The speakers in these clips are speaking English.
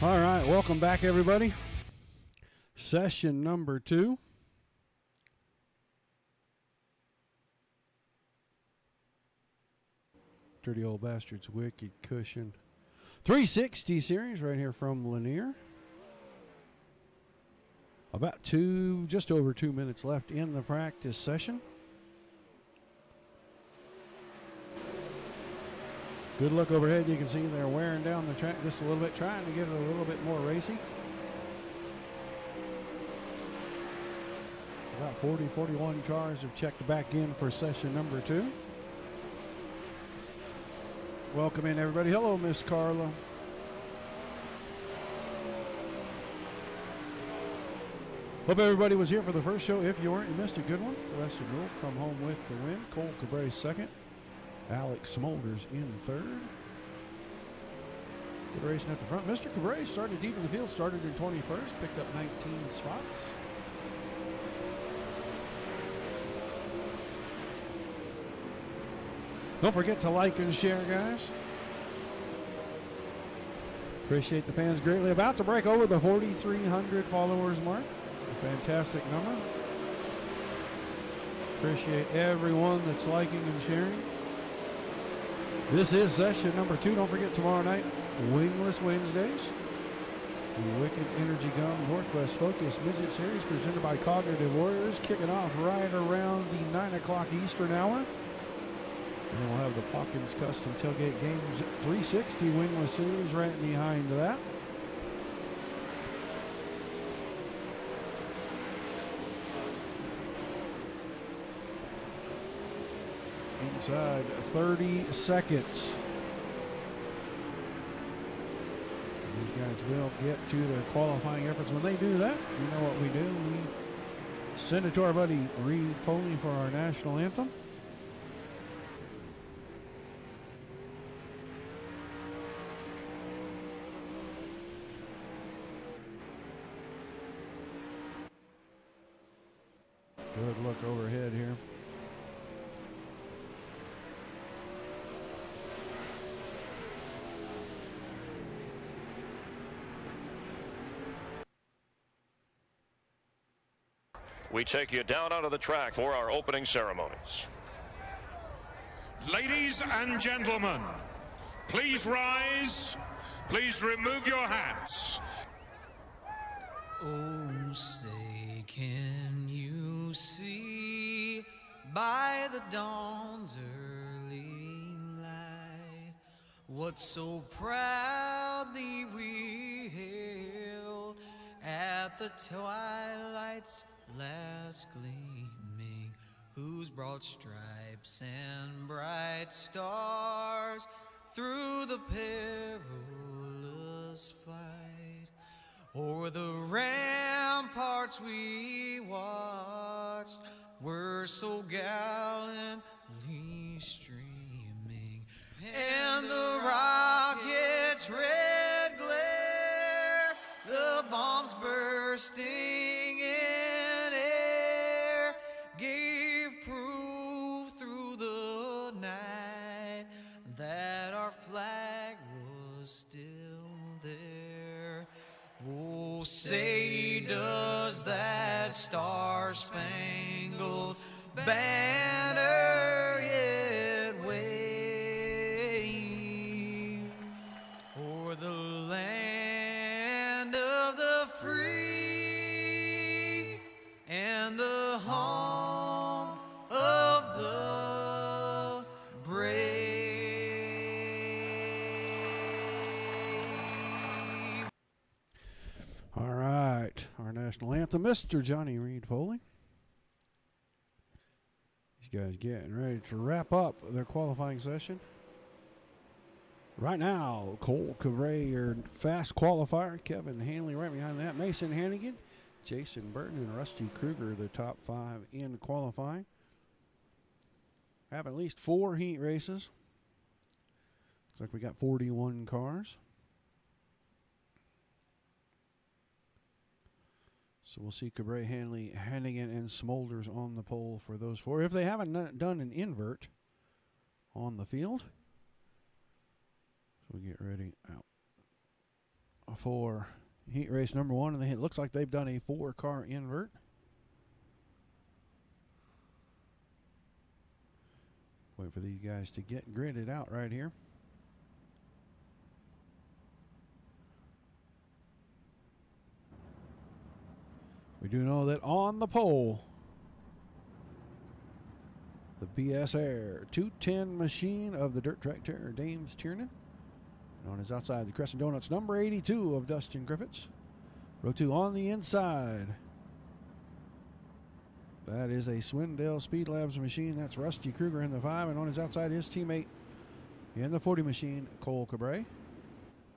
All right, welcome back, everybody. Session number 2. Dirty Old Bastards Wicked Cushion 360 series right here from Lanier. About just over 2 minutes left in the practice session. Good look overhead. You can see they're wearing down the track just a little bit, trying to get it a little bit more racy. About 41 cars have checked back in for session number 2. Welcome in, everybody. Hello, Miss Carla. Hope everybody was here for the first show. If you weren't, you missed a good one. The rest of you will come home with the win. Cole Cabrera second. Alex Smolders in third. Good racing at the front. Mr. Cabrera started deep in the field, started in 21st, picked up 19 spots. Don't forget to like and share, guys. Appreciate the fans greatly. About to break over the 4,300 followers mark. A fantastic number. Appreciate everyone that's liking and sharing. This is session number 2. Don't forget tomorrow night, Wingless Wednesdays. The Wicked Energy Gum Northwest Focus Midget Series presented by Cognitive Warriors, kicking off right around the 9 o'clock Eastern hour. And then we'll have the Hawkins Custom Tailgate Games 360 Wingless Series right behind that. Inside 30 seconds. These guys will get to their qualifying efforts. When they do that, you know what we do. We send it to our buddy Reed Foley for our national anthem. Good look overhead here. We take you down onto the track for our opening ceremonies. Ladies and gentlemen, please rise. Please remove your hats. Oh, say, can you see by the dawn's early light what so proudly we hailed at the twilight's last gleaming, whose broad stripes and bright stars through the perilous flight o'er the ramparts we watched were so gallantly streaming, and the rocket's red glare, the bombs bursting in air, gave proof through the night that our flag was still there. Oh, say, does that star-spangled banner yet wave o'er the land of the free and the home of the brave? All right, our national anthem, Mr. Johnny Reed Foley. These guys getting ready to wrap up their qualifying session. Right now, Cole Cabrera, your fast qualifier. Kevin Hanley right behind that. Mason Hannigan, Jason Burton, and Rusty Kruger, the top 5 in qualifying. Have at least 4 heat races. Looks like we got 41 cars. So we'll see Cabrera, Hanley, Hannigan, and Smolders on the pole for those 4. If they haven't done an invert on the field. So we get ready out for heat race number 1, and it looks like they've done a 4-car invert. Wait for these guys to get gridded out right here. We do know that on the pole, the BS Air 210 machine of the Dirt Track Terror, James Tiernan. And on his outside, the Crescent Donuts number 82 of Dustin Griffiths. Row 2 on the inside. That is a Swindale Speed Labs machine. That's Rusty Kruger in the 5. And on his outside, his teammate in the 40 machine, Cole Cabre.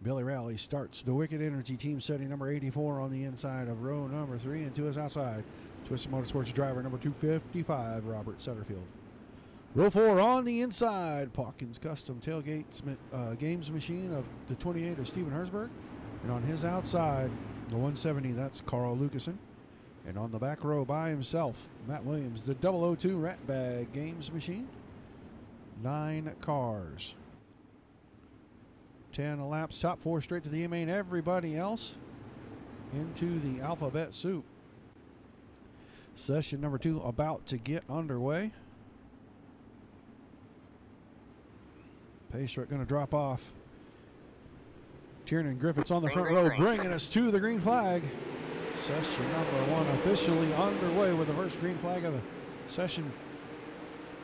Billy Rowley starts the Wicked Energy team setting number 84 on the inside of row number 3. And to his outside, Twisted Motorsports driver number 255, Robert Sutterfield. Row 4 on the inside, Pawkins Custom Tailgates Games machine of the 28 of Steven Herzberg. And on his outside, the 170, that's Carl Lucasen. And on the back row by himself, Matt Williams, the 002 Ratbag Games machine. 9 cars. 10 laps, top 4 straight to the main. Everybody else into the alphabet soup. Session number 2 about to get underway. Pace truck going to drop off. Tiernan Griffiths on the front row, bringing us to the green flag. Session number 1 officially underway with the first green flag of the session.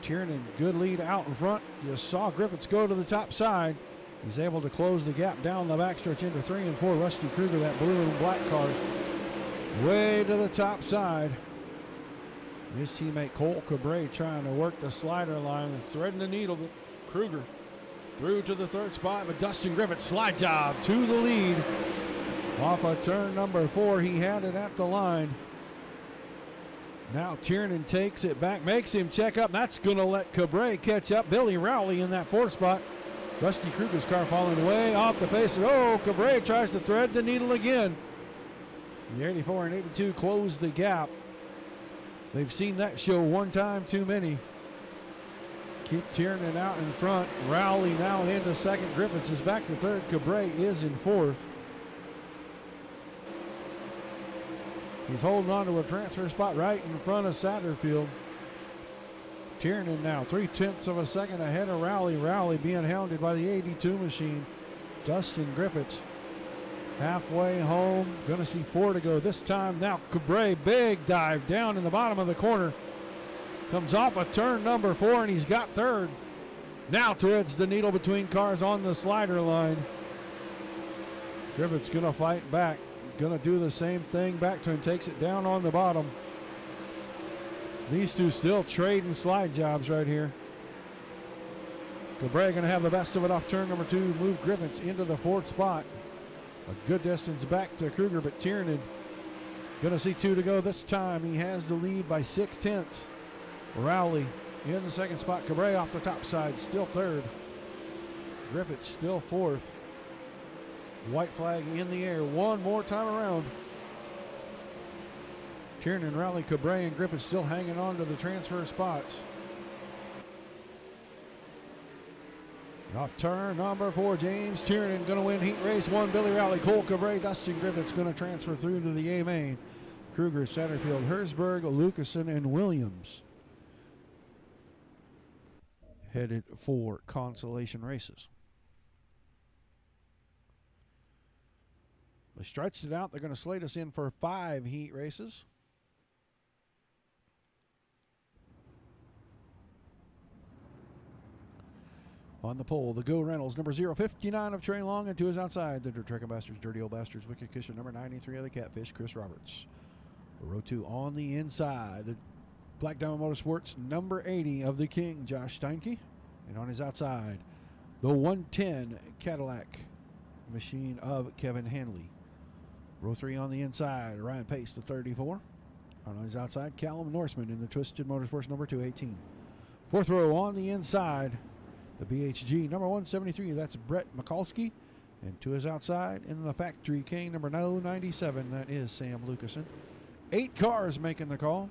Tiernan, good lead out in front. You saw Griffiths go to the top side. He's able to close the gap down the backstretch into 3 and 4. Rusty Kruger, that blue and black car, way to the top side. His teammate Cole Cabre trying to work the slider line and threading the needle. Kruger through to the 3rd spot, but Dustin Griffiths slide job to the lead. Off of turn number 4, he had it at the line. Now Tiernan takes it back, makes him check up. That's going to let Cabre catch up. Billy Rowley in that 4th spot. Rusty Kruger's car falling way off the pace. Oh, Cabre tries to thread the needle again. The 84 and 82 close the gap. They've seen that show one time too many. Keep Tiernan out in front. Rowley now into 2nd. Griffiths is back to 3rd. Cabre is in 4th. He's holding on to a transfer spot right in front of Satterfield. Tiernan now 0.3 of a second ahead of Rowley. Rowley being hounded by the 82 machine. Dustin Griffiths halfway home. Going to see 4 to go this time. Now Cabre, big dive down in the bottom of the corner. Comes off of turn number 4 and he's got 3rd. Now threads the needle between cars on the slider line. Griffiths going to fight back. Going to do the same thing back to him. Takes it down on the bottom. These two still trading slide jobs right here. Cabre going to have the best of it off turn number 2. Move Griffiths into the 4th spot. A good distance back to Kruger, but Tiernan going to see 2 to go this time. He has the lead by 0.6. Rowley in the 2nd spot. Cabre off the top side, still 3rd. Griffiths still 4th. White flag in the air one more time around. Tiernan, Rowley, Cabre, and Griffiths still hanging on to the transfer spots. Off turn number 4, James Tiernan going to win heat race 1. Billy Rowley, Cole Cabre, Dustin Griffiths going to transfer through to the A main. Kruger, Satterfield, Herzberg, Lucasen, and Williams headed for consolation races. They stretched it out. They're going to slate us in for 5 heat races. On the pole, the Go Reynolds, number 059 of Trey Long, and to his outside, the Dirt Track Ambassadors, Dirty Old Bastards, Wicked Cushion, number 93 of the Catfish, Chris Roberts. Row 2 on the inside, the Black Diamond Motorsports, number 80 of the King, Josh Steinke. And on his outside, the 110 Cadillac machine of Kevin Hanley. Row 3 on the inside, Ryan Pace, the 34. On his outside, Callum Norseman in the Twisted Motorsports, number 218. 4th row on the inside, the BHG, number 173, that's Brett Mikulski. And to his outside, in the Factory King, number 097, that is Sam Lucasen. 8 cars making the call.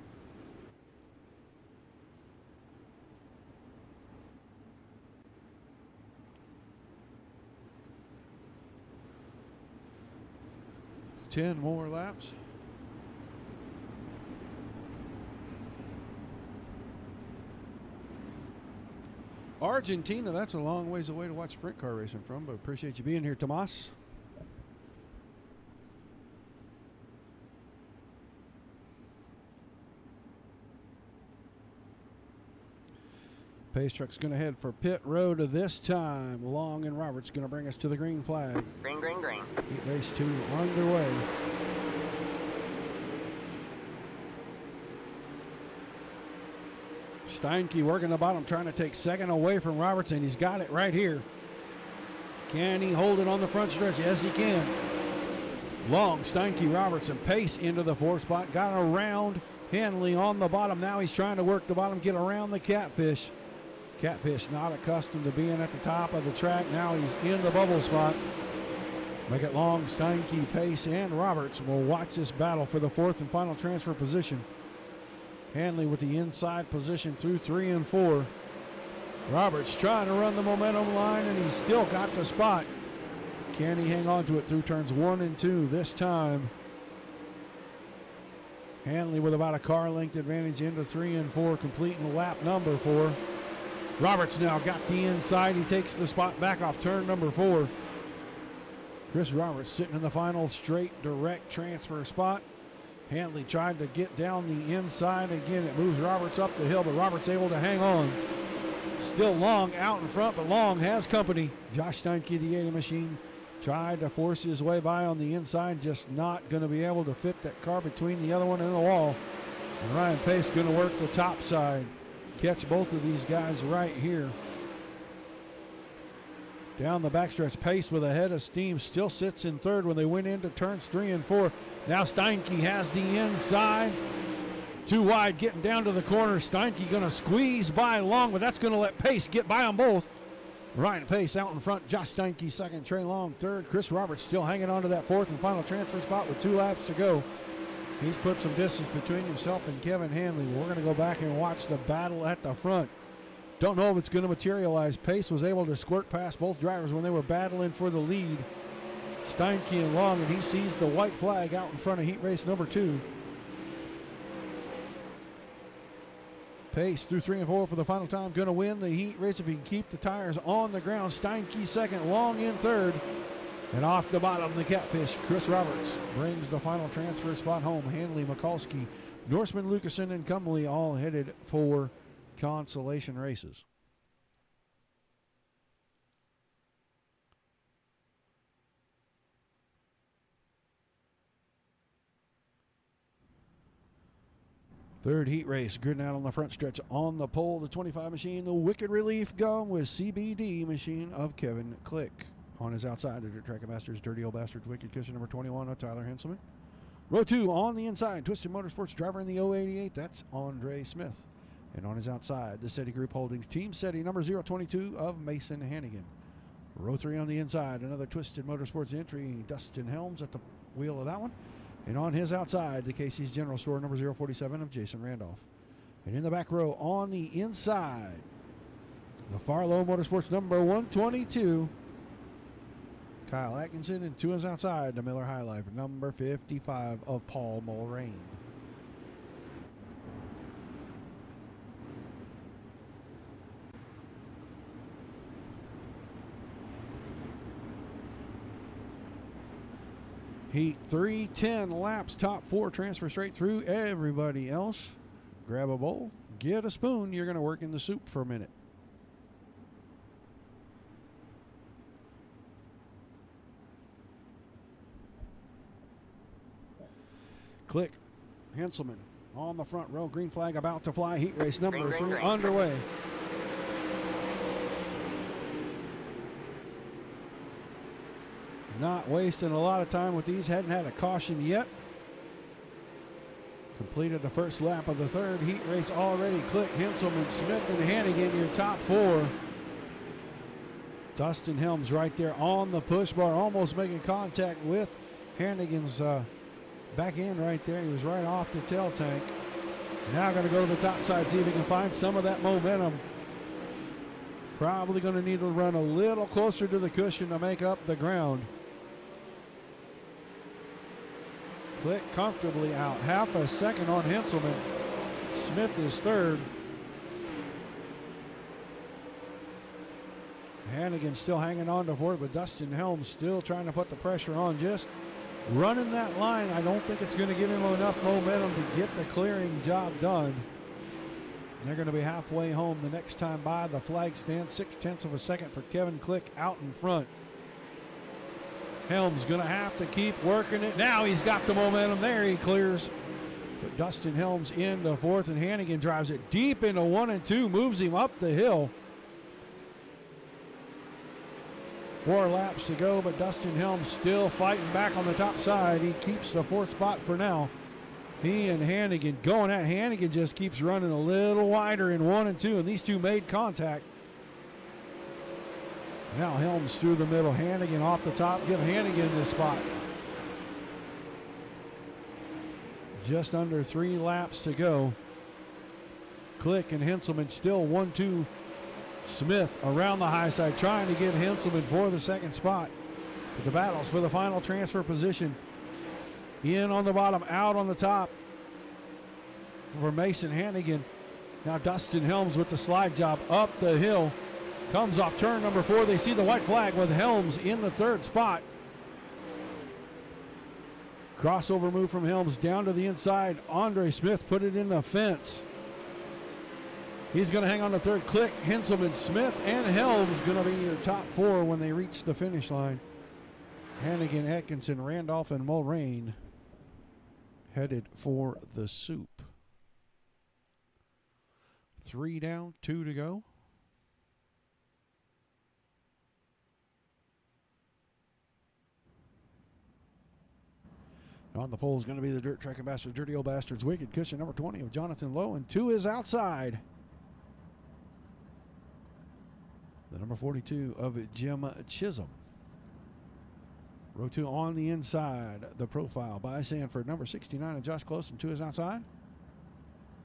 10 more laps. Argentina, that's a long ways away to watch sprint car racing from, but appreciate you being here, Tomas. Pace truck's going to head for pit road this time. Long and Roberts going to bring us to the green flag. Green, green, green. Heat race 2 underway. Steinke working the bottom, trying to take second away from Roberts, and he's got it right here. Can he hold it on the front stretch? Yes, he can. Long, Steinke, Roberts, and Pace into the 4th spot. Got around Hanley on the bottom. Now he's trying to work the bottom, get around the Catfish. Catfish not accustomed to being at the top of the track. Now he's in the bubble spot. Make it Long, Steinke, Pace, and Roberts will watch this battle for the 4th and final transfer position. Hanley with the inside position through 3 and 4. Roberts trying to run the momentum line, and he's still got the spot. Can he hang on to it through turns 1 and 2 this time? Hanley with about a car length advantage into 3 and 4, completing lap number 4. Roberts now got the inside. He takes the spot back off turn number 4. Chris Roberts sitting in the final straight direct transfer spot. Hanley tried to get down the inside. Again, it moves Roberts up the hill, but Roberts able to hang on. Still Long out in front, but Long has company. Josh Steinke, the 80 machine, tried to force his way by on the inside, just not going to be able to fit that car between the other one and the wall. And Ryan Pace going to work the top side. Catch both of these guys right here. Down the backstretch, Pace with a head of steam still sits in 3rd when they went into turns 3 and 4. Now Steinke has the inside. Too wide, getting down to the corner. Steinke going to squeeze by Long, but that's going to let Pace get by them both. Ryan Pace out in front. Josh Steinke 2nd. Trey Long 3rd. Chris Roberts still hanging on to that 4th and final transfer spot with 2 laps to go. He's put some distance between himself and Kevin Hanley. We're going to go back and watch the battle at the front. Don't know if it's going to materialize. Pace was able to squirt past both drivers when they were battling for the lead. Steinke and Long, and he sees the white flag out in front of heat race number 2. Pace through 3 and 4 for the final time. Going to win the heat race if he can keep the tires on the ground. Steinke 2nd, Long in 3rd. And off the bottom, the Catfish, Chris Roberts brings the final transfer spot home. Hanley, Mikulski, Norseman, Lucasen, and Cumley all headed for consolation races. Third heat race, gridding out on the front stretch on the pole, the 25 machine, the Wicked Relief Gum with CBD machine of Kevin Click. On his outside, the Dirt Track Masters, Dirty Old Bastards, Wicked Cushion number 21 of Tyler Henselman. Row 2 on the inside, Twisted Motorsports driver in the 088, that's Andre Smith. And on his outside, the SETI Group Holdings Team SETI number 022 of Mason Hannigan. Row 3 on the inside, another Twisted Motorsports entry, Dustin Helms at the wheel of that one. And on his outside, the Casey's General Store number 047 of Jason Randolph. And in the back row on the inside, the Farlow Motorsports number 122, Kyle Atkinson, and to his outside, the Miller High Life number 55 of Paul Mulrain. Heat 3, 10 laps, top 4, transfer straight through. Everybody else, grab a bowl, get a spoon. You're going to work in the soup for a minute. Click, Henselman on the front row, green flag about to fly. Heat race number 3 underway. Not wasting a lot of time with these. Hadn't had a caution yet. Completed the first lap of the third heat race already. Click, Henselman, Smith, and Hannigan, your top 4. Dustin Helms right there on the push bar, almost making contact with Hannigan's back end right there. He was right off the tail tank. Now going to go to the top side, see if he can find some of that momentum. Probably going to need to run a little closer to the cushion to make up the ground. Click comfortably out. Half a second on Henselman. Smith is third. Hannigan still hanging on to fourth, but Dustin Helms still trying to put the pressure on. Just running that line. I don't think it's going to give him enough momentum to get the clearing job done. They're going to be halfway home the next time by the flag stand. 0.6 of a second for Kevin Click out in front. Helms going to have to keep working it. Now he's got the momentum there. He clears. But Dustin Helms into fourth, and Hannigan drives it deep into 1 and 2, moves him up the hill. 4 laps to go, but Dustin Helms still fighting back on the top side. He keeps the fourth spot for now. He and Hannigan going at. Hannigan just keeps running a little wider in 1 and 2, and these two made contact. Now Helms through the middle. Hannigan off the top. Give Hannigan the spot. Just under 3 laps to go. Click and Henselman still 1-2. Smith around the high side trying to get Henselman for the second spot. But the battles for the final transfer position. In on the bottom, out on the top for Mason Hannigan. Now Dustin Helms with the slide job up the hill. Comes off turn number 4. They see the white flag with Helms in the third spot. Crossover move from Helms down to the inside. Andre Smith put it in the fence. He's going to hang on to third. Click, Henselman, Smith, and Helms going to be your top 4 when they reach the finish line. Hannigan, Atkinson, Randolph, and Mulrain headed for the soup. 3 down, 2 to go. On the pole is going to be the Dirt Track Ambassador, Dirty Old Bastards, Wicked Cushion, number 20 of Jonathan Lowe, and 2 is outside. The number 42 of Jim Chisholm. Row 2 on the inside, the profile by Sanford, number 69 of Josh Close, and 2 is outside.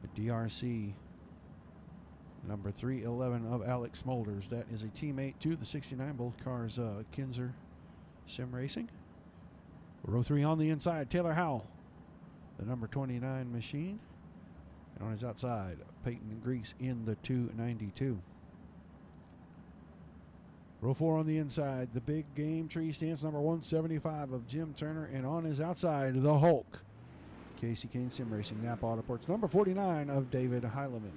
The DRC, number 311 of Alex Smolders. That is a teammate to the 69, both cars Kinzer Sim Racing. Row 3 on the inside, Taylor Howell, the number 29 machine. And on his outside, Peyton Grease in the 292. Row 4 on the inside, the big game tree stance, number 175 of Jim Turner. And on his outside, the Hulk, Casey Kane Sim Racing, Napa Autoports, number 49 of David Heileman.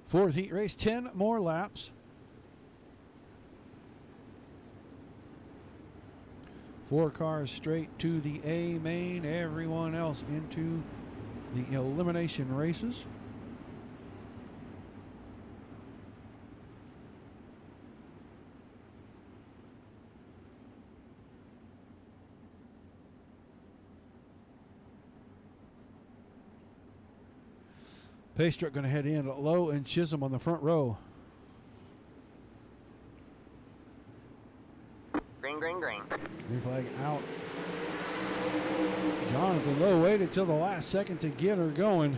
Fourth heat race, 10 more laps. 4 cars straight to the A main. Everyone else into the elimination races. Pace truck going to head in. Lowe and Chisholm on the front row. Green, green, green. Green flag out. Jonathan Lowe waited till the last second to get her going.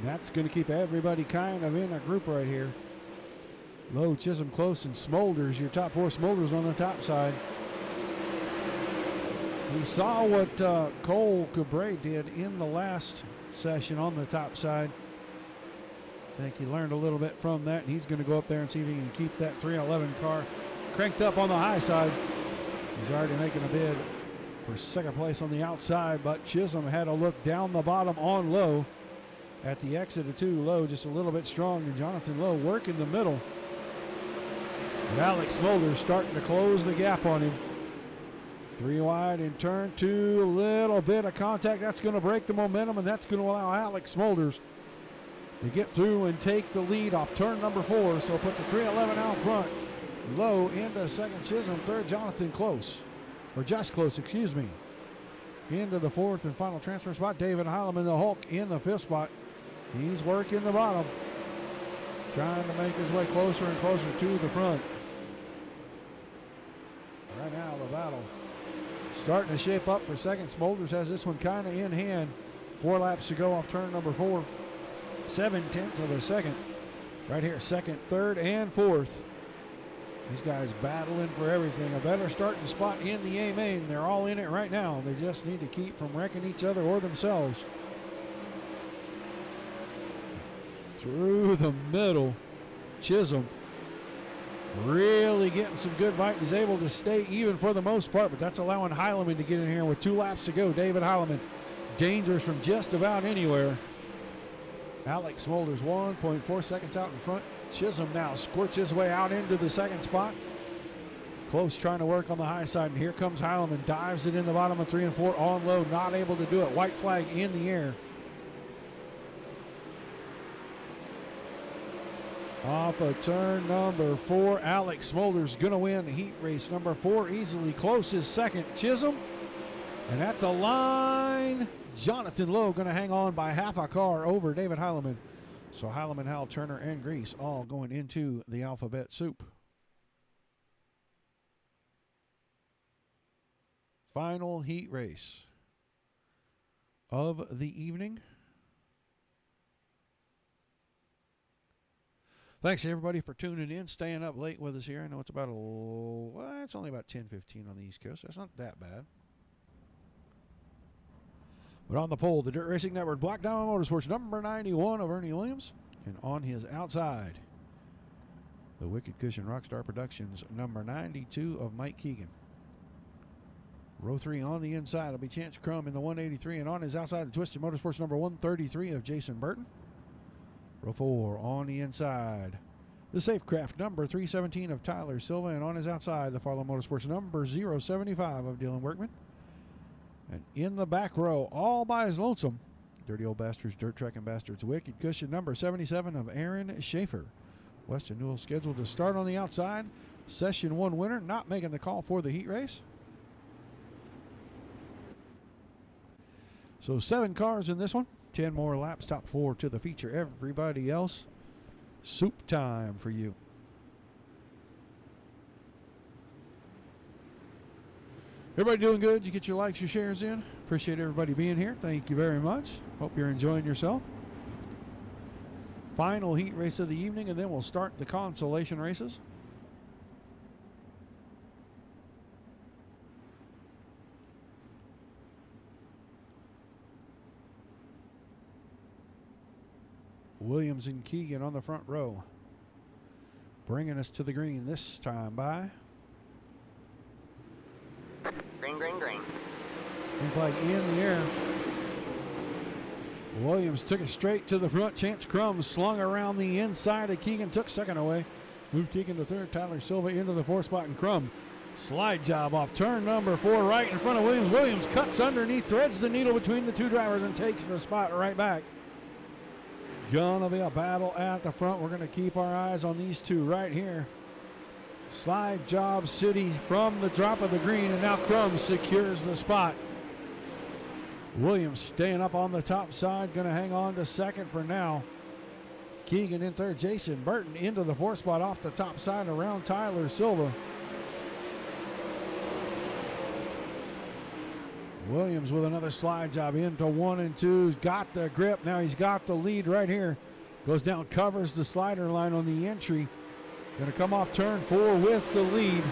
That's going to keep everybody kind of in a group right here. Lowe, Chisholm, Close, and Smolders. Your top 4. Smolders on the top side. We saw what Cole Cabre did in the last session on the top side. I think he learned a little bit from that, and he's going to go up there and see if he can keep that 311 car cranked up on the high side. He's already making a bid for second place on the outside, but Chisholm had a look down the bottom on Lowe at the exit of 2. Lowe just a little bit strong, and Jonathan Lowe working the middle. And Alex Smolders starting to close the gap on him. 3 wide in turn 2, a little bit of contact. That's going to break the momentum, and that's going to allow Alex Smolders to get through and take the lead off turn number 4. So put the 311 out front. Lowe into second, Chisholm third, Jonathan Close, or Josh Close, excuse me. Into the 4th and final transfer spot, David Heileman, the Hulk, in the 5th spot. He's working the bottom, trying to make his way closer and closer to the front. Right now, the battle starting to shape up for second. Smolders has this one kind of in hand. 4 laps to go off turn number 4. 0.7 of a second right here, second, third, and fourth. These guys battling for everything. A better starting spot in the A main. They're all in it right now. They just need to keep from wrecking each other or themselves. Through the middle, Chisholm really getting some good bite. He's able to stay even for the most part, but that's allowing Heileman to get in here with 2 laps to go. David Heileman, dangerous from just about anywhere. Alex Smolders 1.4 seconds out in front. Chisholm now squirts his way out into the second spot. Close trying to work on the high side, and here comes Heileman. Dives it in the bottom of 3 and 4 on low. Not able to do it. White flag in the air. Off of turn number 4, Alex Smolders going to win heat race number 4 easily. Close is second, Chisholm. And at the line, Jonathan Lowe going to hang on by half a car over David Heileman. So Heileman, Hal, Turner, and Grease all going into the alphabet soup. Final heat race of the evening. Thanks everybody for tuning in, staying up late with us here. I know it's about it's only about 10:15 on the East Coast. That's not that bad. But on the pole, the Dirt Racing Network, Black Diamond Motorsports, number 91 of Ernie Williams. And on his outside, the Wicked Cushion Rockstar Productions, number 92 of Mike Keegan. Row 3 on the inside will be Chance Crum in the 183. And on his outside, the Twisted Motorsports, number 133 of Jason Burton. Row 4 on the inside, the Safecraft number 317 of Tyler Silva, and on his outside, the Farlow Motorsports number 075 of Dylan Workman. And in the back row, all by his lonesome, Dirty Old Bastards, Dirt Trekking Bastards, Wicked Cushion number 77 of Aaron Schaefer. Weston Newell scheduled to start on the outside. Session 1 winner, not making the call for the heat race. So 7 cars in this one. 10 more laps, top 4 to the feature. Everybody else, soup time for you. Everybody doing good? You get your likes, your shares in? Appreciate everybody being here. Thank you very much. Hope you're enjoying yourself. Final heat race of the evening, and then we'll start the consolation races. Williams and Keegan on the front row. Bringing us to the green this time by. Green, green, green. Green flag in the air. Williams took it straight to the front. Chance Crum slung around the inside of Keegan. Took second away. Moved Keegan to third. Tyler Silva into the 4th spot. And Crum, slide job off turn number 4 right in front of Williams. Williams cuts underneath, threads the needle between the 2 drivers, and takes the spot right back. Gonna be a battle at the front. We're gonna keep our eyes on these 2 right here. Slide job city from the drop of the green, and now Crum secures the spot. Williams staying up on the top side, gonna hang on to second for now. Keegan in third. Jason Burton into the 4th spot off the top side around Tyler Silva. Williams with another slide job into 1 and 2. Got the grip. Now he's got the lead right here. Goes down, covers the slider line on the entry. Going to come off turn 4 with the lead.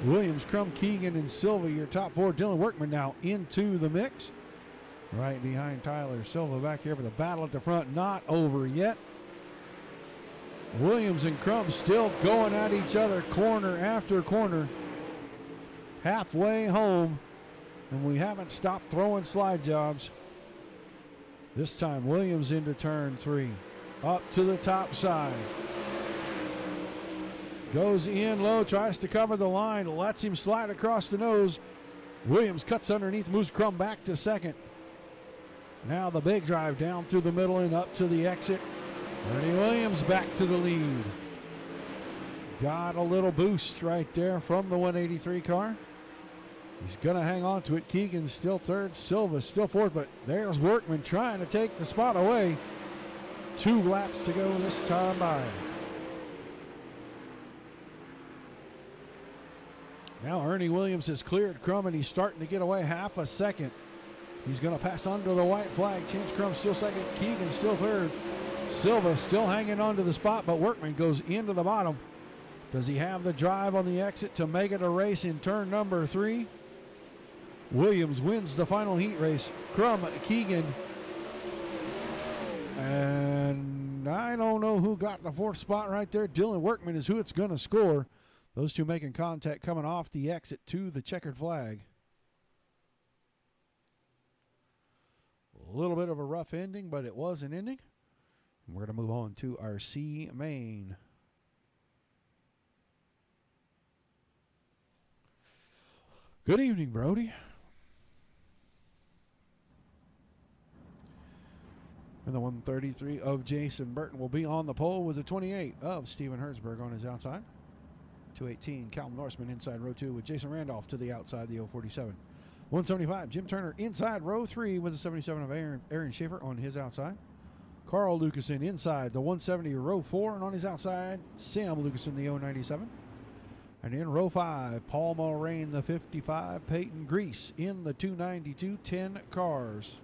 Williams, Crum, Keegan, and Silva, your top 4. Dylan Workman now into the mix. Right behind Tyler Silva back here, but the battle at the front not over yet. Williams and Crum still going at each other corner after corner. Halfway home. And we haven't stopped throwing slide jobs. This time Williams into turn 3. Up to the top side. Goes in low, tries to cover the line, lets him slide across the nose. Williams cuts underneath, moves Crum back to second. Now the big drive down through the middle and up to the exit. Ernie Williams back to the lead. Got a little boost right there from the 183 car. He's going to hang on to it. Keegan still third. Silva still fourth, but there's Workman trying to take the spot away. 2 laps to go this time by. Now Ernie Williams has cleared Crum, and he's starting to get away half a second. He's going to pass under the white flag. Chance Crum still second. Keegan still third. Silva still hanging on to the spot, but Workman goes into the bottom. Does he have the drive on the exit to make it a race in turn number 3? Williams wins the final heat race. Crum, Keegan, and I don't know who got the 4th spot right there. Dylan Workman is who it's going to score. Those two making contact coming off the exit to the checkered flag. A little bit of a rough ending, but it was an ending. And we're going to move on to our C main. Good evening, Brody. And the 133 of Jason Burton will be on the pole with the 28 of Steven Hertzberg on his outside. 218, Callum Norseman inside row 2 with Jason Randolph to the outside, the 047. 175, Jim Turner inside row 3 with the 77 of Aaron Schaefer on his outside. Carl Lucasen inside the 170 row 4, and on his outside, Sam Lucasen, the 097. And in row 5, Paul Mulrain, the 55, Peyton Grease in the 292, 10 cars.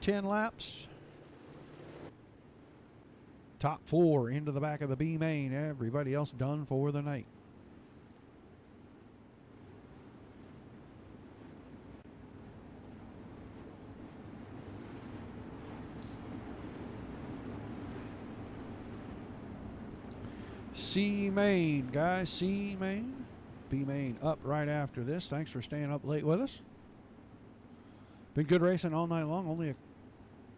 10 laps. Top 4 into the back of the B main. Everybody else done for the night. C main, guys. C main. B main up right after this. Thanks for staying up late with us. Been good racing all night long. Only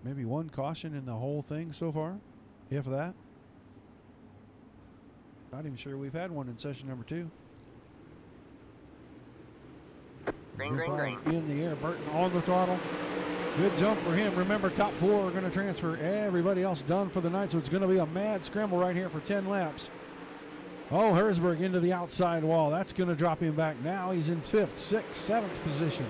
maybe one caution in the whole thing so far, if that. Not even sure we've had one in session number 2. Green, green, green. In the air, Burton on the throttle. Good jump for him. Remember, top 4 are going to transfer. Everybody else done for the night, so it's going to be a mad scramble right here for 10 laps. Oh, Herzberg into the outside wall. That's going to drop him back. Now he's in 5th, 6th, 7th position.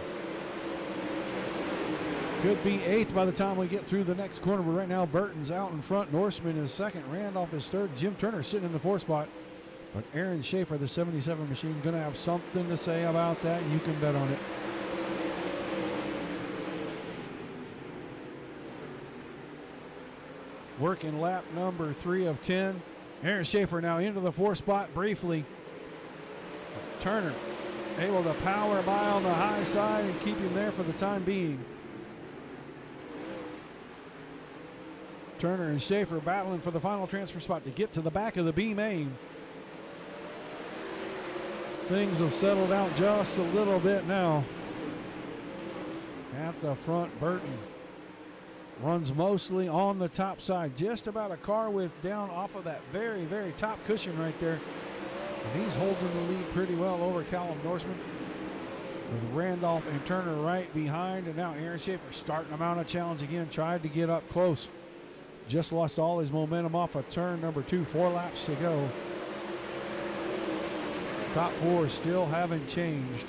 Could be 8th by the time we get through the next corner, but right now Burton's out in front. Norseman is 2nd. Randolph is 3rd. Jim Turner sitting in the 4th spot. But Aaron Schaefer, the 77 machine, going to have something to say about that. You can bet on it. Working lap number 3 of 10. Aaron Schaefer now into the 4th spot briefly. Turner able to power by on the high side and keep him there for the time being. Turner and Schaefer battling for the final transfer spot to get to the back of the B main. Things have settled out just a little bit now. At the front, Burton runs mostly on the top side, just about a car width down off of that very, very top cushion right there. And he's holding the lead pretty well over Callum Norseman, with Randolph and Turner right behind. And now Aaron Schaefer starting him out a challenge again, tried to get up close. Just lost all his momentum off of turn number 2, 4 laps to go. Top 4 still haven't changed.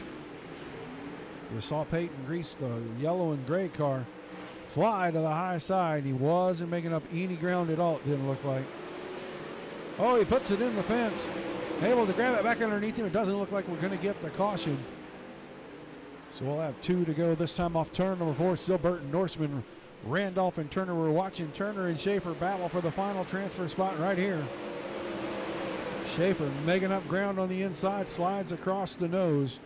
You saw Peyton Grease, the yellow and gray car, fly to the high side. He wasn't making up any ground at all, it didn't look like. Oh, he puts it in the fence. Able to grab it back underneath him. It doesn't look like we're going to get the caution. So we'll have 2 to go this time off turn number 4. Still Burton, Norseman, Randolph, and Turner. We're watching Turner and Schaefer battle for the final transfer spot right here. Schaefer making up ground on the inside, slides across the nose.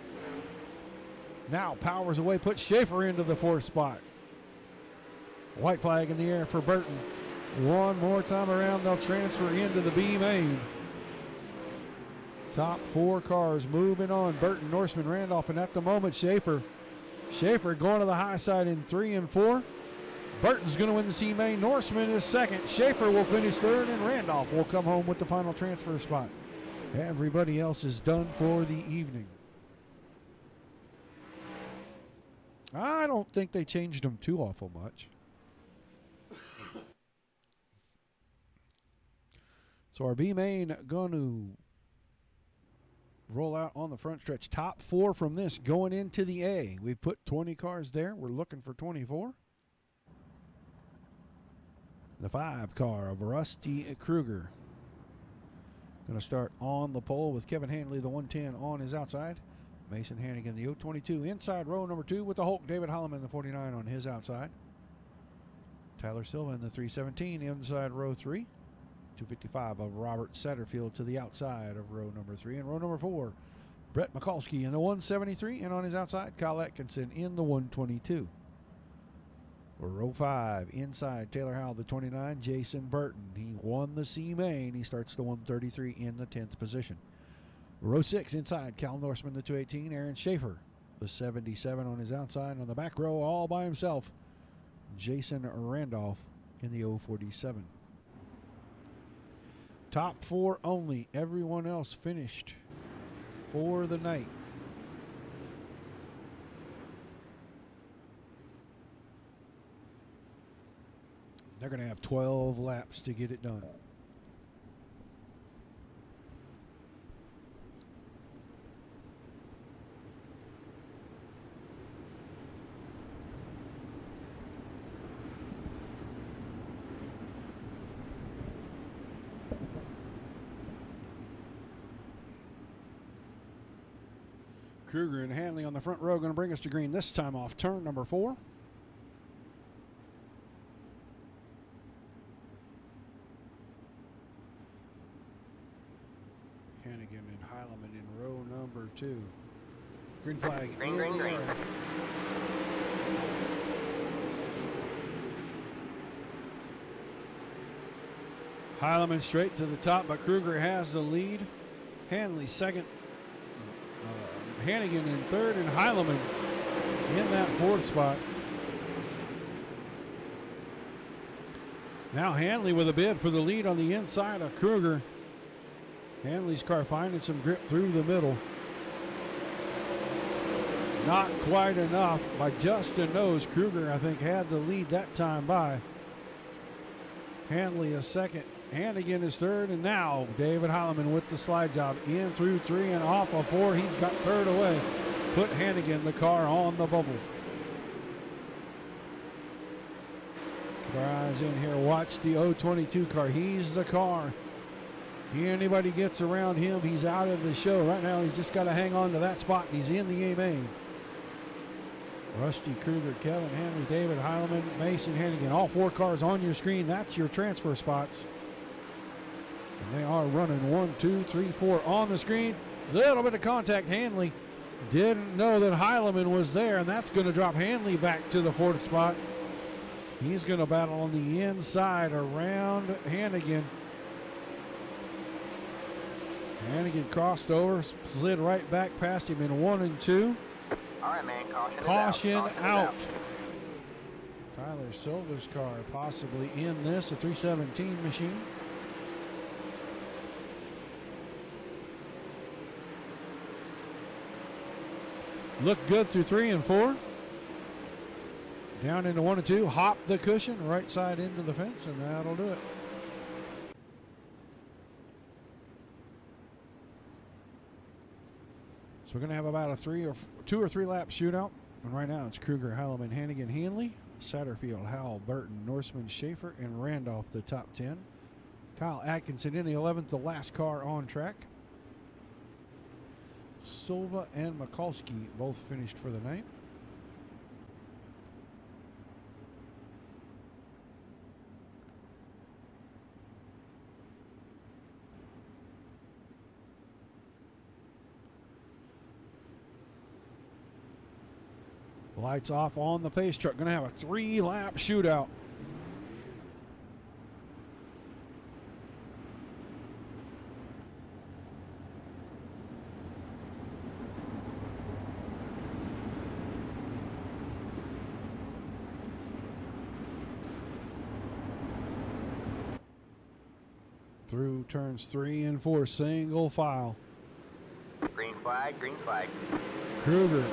Now powers away, puts Schaefer into the 4th spot. White flag in the air for Burton. One more time around, they'll transfer into the B main. Top 4 cars moving on. Burton, Norseman, Randolph, and at the moment Schaefer. Schaefer going to the high side in 3 and 4. Burton's going to win the C main. Norseman is 2nd. Schaefer will finish 3rd, and Randolph will come home with the final transfer spot. Everybody else is done for the evening. I don't think they changed them too awful much. So our B main going to roll out on the front stretch. Top 4 from this going into the A. We've put 20 cars there. We're looking for 24. The 5 car of Rusty Kruger. Going to start on the pole with Kevin Hanley, the 110, on his outside. Mason Hannigan, the 022, inside row number 2 with the Hulk. David Holloman, the 49, on his outside. Tyler Silva in the 317 inside row 3. 255 of Robert Satterfield to the outside of row number 3. And row number 4, Brett Mikulski in the 173. And on his outside, Kyle Atkinson in the 122. For row 5, inside Taylor Howell, the 29, Jason Burton. He won the C main. He starts the 133 in the 10th position. Row 6, inside Cal Norseman, the 218, Aaron Schaefer, the 77 on his outside. On the back row, all by himself, Jason Randolph in the 047. Top 4 only. Everyone else finished for the night. They're going to have 12 laps to get it done. Kruger and Hanley on the front row going to bring us to green, this time off turn number 4. Hannigan and Heileman in row number 2. Green flag. Green, green, green. Heileman straight to the top, but Kruger has the lead. Hanley second. Hannigan in third, and Heileman in that 4th spot. Now Hanley with a bid for the lead on the inside of Kruger. Hanley's car finding some grip through the middle. Not quite enough by just a nose. Kruger, I think, had the lead that time by. Hanley is second. Hannigan is third, and now David Heileman with the slide job in through 3 and off of 4. He's got third away. Put Hannigan, the car, on the bubble. Keep our eyes in here. Watch the 022 car. He's the car. Anybody gets around him, he's out of the show. Right now, he's just got to hang on to that spot. He's in the A main. Rusty Kruger, Kevin Henry, David Heileman, Mason Hannigan. All 4 cars on your screen. That's your transfer spots. And they are running 1, 2, 3, 4 on the screen. Little bit of contact. Hanley didn't know that Heileman was there, and that's going to drop Hanley back to the 4th spot. He's going to battle on the inside around Hannigan. Hannigan crossed over, slid right back past him in 1 and 2. All right, man. Caution, Caution is out. Tyler Silver's car possibly in this, a 317 machine. Looked good through 3 and 4. Down into 1 and 2. Hop the cushion, right side into the fence, and that'll do it. So we're going to have about a 2 or 3 lap shootout. And right now it's Kruger, Heileman, Hannigan, Hanley, Satterfield, Howell, Burton, Norseman, Schaefer, and Randolph, the top 10. Kyle Atkinson in the 11th, the last car on track. Silva and Mikulski both finished for the night. Lights off on the pace truck. Going to have a 3-lap shootout. Through turns 3 and 4, single file. Green flag, green flag. Kruger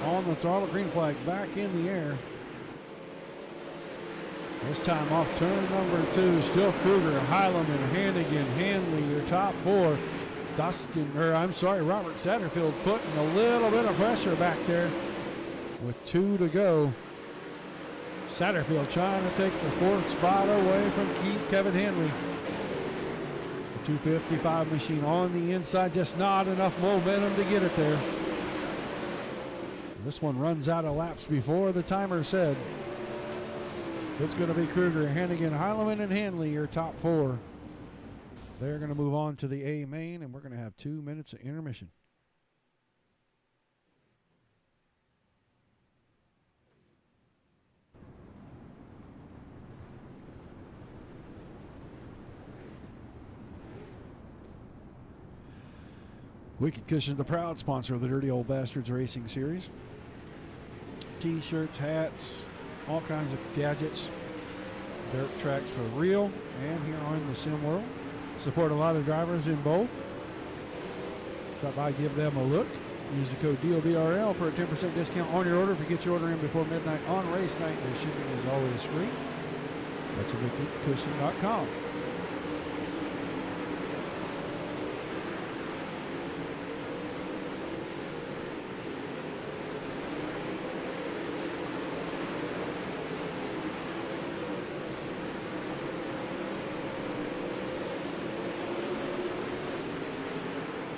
on the throttle, green flag back in the air. This time off turn number 2, still Kruger, Heileman, Hannigan, Hanley, your top 4. Robert Satterfield putting a little bit of pressure back there with 2 to go. Satterfield trying to take the 4th spot away from Kevin Henry. 255 machine on the inside, just not enough momentum to get it there. This one runs out of laps before the timer said. So it's going to be Kruger, Hannigan, Heileman, and Hanley, your top 4. They're going to move on to the A main, and we're going to have 2 minutes of intermission. Wicked Cushion, the proud sponsor of the Dirty Old Bastards Racing Series. T-shirts, hats, all kinds of gadgets. Dirt tracks for real and here on the sim world. Support a lot of drivers in both. Stop by, give them a look. Use the code DOBRL for a 10% discount on your order. If you get your order in before midnight on race night, your shipping is always free. That's at wickedcushion.com.